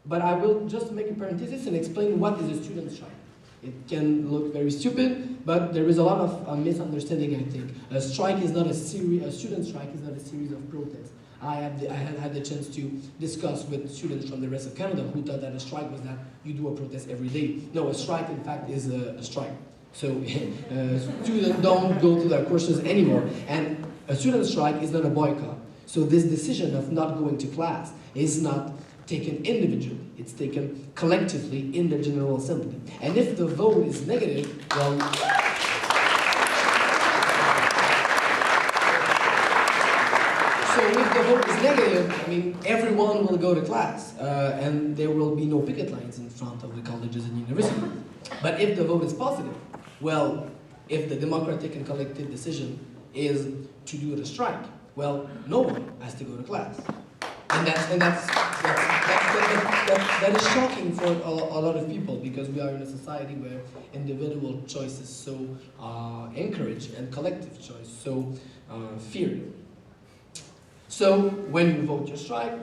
But I will just make a parenthesis and explain what is a student strike. It can look very stupid, but there is a lot of misunderstanding, I think. A strike is not a student strike is not a series of protests. I had the chance to discuss with students from the rest of Canada who thought that a strike was that you do a protest every day. No, a strike, in fact, is a strike. So students don't go to their courses anymore. And a student strike is not a boycott. So this decision of not going to class is not taken individually, it's taken collectively in the General Assembly. And if the vote is negative, well, so if the vote is negative, I mean, everyone will go to class, and there will be no picket lines in front of the colleges and universities. But if the vote is positive, well, if the democratic and collective decision is to do the strike, well, no one has to go to class. And that is shocking for a lot of people, because we are in a society where individual choice is so encouraged and collective choice so feared. So when you vote your strike,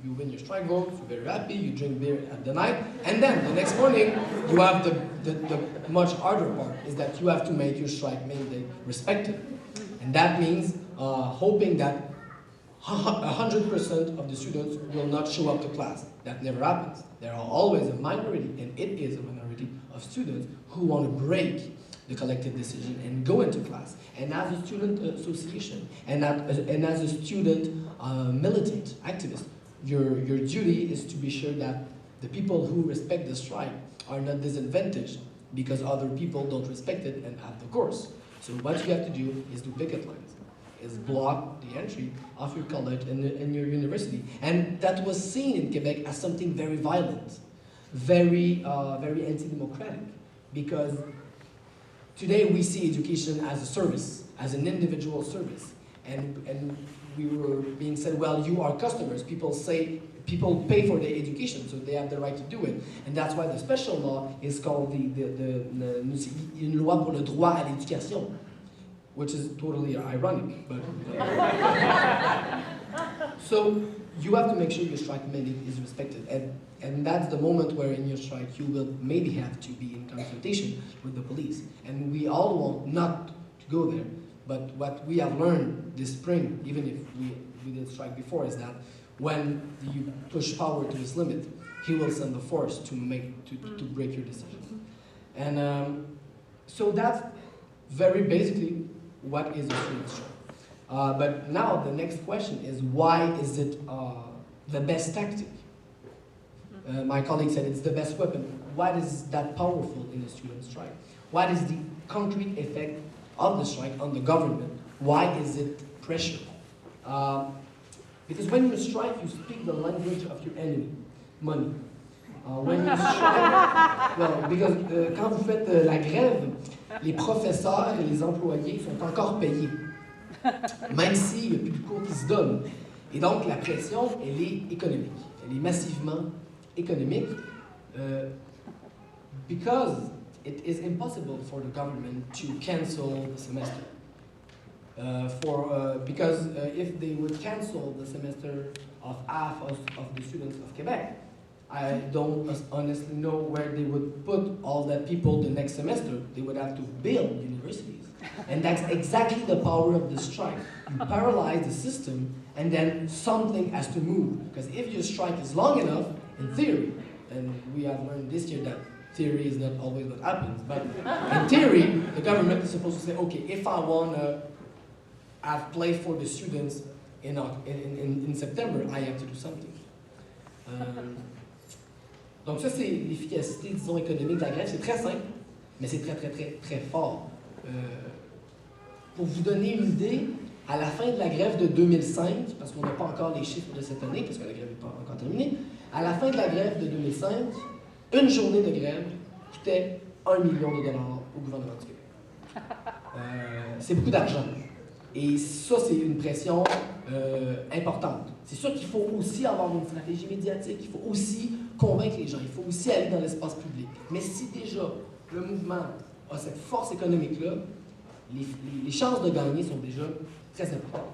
you win your strike vote, you're very happy, you drink beer at the night, and then the next morning you have the much harder part, is that you have to make your strike mandate respected. And that means hoping that 100% of the students will not show up to class. That never happens. There are always a minority, and it is a minority of students who want to break the collective decision and go into class. And as a student association, and as a student militant activist, your duty is to be sure that the people who respect the strike are not disadvantaged because other people don't respect it and have the course. So what you have to do is do picket lines. Is block the entry of your college and your university. And that was seen in Quebec as something very violent, very anti-democratic, because today we see education as a service, as an individual service. And we were being said, well, you are customers. People pay for their education, so they have the right to do it. And that's why the special law is called une loi pour le droit à l'éducation, which is totally ironic, but so you have to make sure your strike mandate is respected, and that's the moment where in your strike you will maybe have to be in confrontation with the police, and we all want not to go there. But what we have learned this spring, even if we did strike before, is that when you push power to its limit, he will send the force to break your decision. And so that's very basically what is a student strike. But now the next question is, why is it the best tactic? My colleague said it's the best weapon. What is that powerful in a student strike? What is the concrete effect of the strike on the government? Why is it pressure? Because when you strike, you speak the language of your enemy, money. When you strike, well, because quand vous faites la grève, les professeurs et les employés sont encore payés, même s'il n'y a plus de cours qui se donnent. Et donc la pression, elle est économique. Elle est massivement économique, because it is impossible for the government to cancel the semester. Because if they would cancel the semester of half of the students of Quebec, I don't honestly know where they would put all that people the next semester. They would have to build universities. And that's exactly the power of the strike. You paralyze the system, and then something has to move. Because if your strike is long enough, in theory, and we have learned this year that theory is not always what happens, but in theory, the government is supposed to say, okay, if I want to have play for the students in September, I have to do something. Donc ça, c'est l'efficacité, disons, économique de la grève. C'est très simple, mais c'est très, très, très, très fort. Pour vous donner une idée, à la fin de la grève de 2005, parce qu'on n'a pas encore les chiffres de cette année, parce que la grève n'est pas encore terminée, à la fin de la grève de 2005, une journée de grève coûtait $1 million au gouvernement du Québec. C'est beaucoup d'argent. Et ça, c'est une pression importante. C'est sûr qu'il faut aussi avoir une stratégie médiatique, il faut aussi convaincre les gens, il faut aussi aller dans l'espace public. Mais si déjà le mouvement a cette force économique-là, les chances de gagner sont déjà très importantes.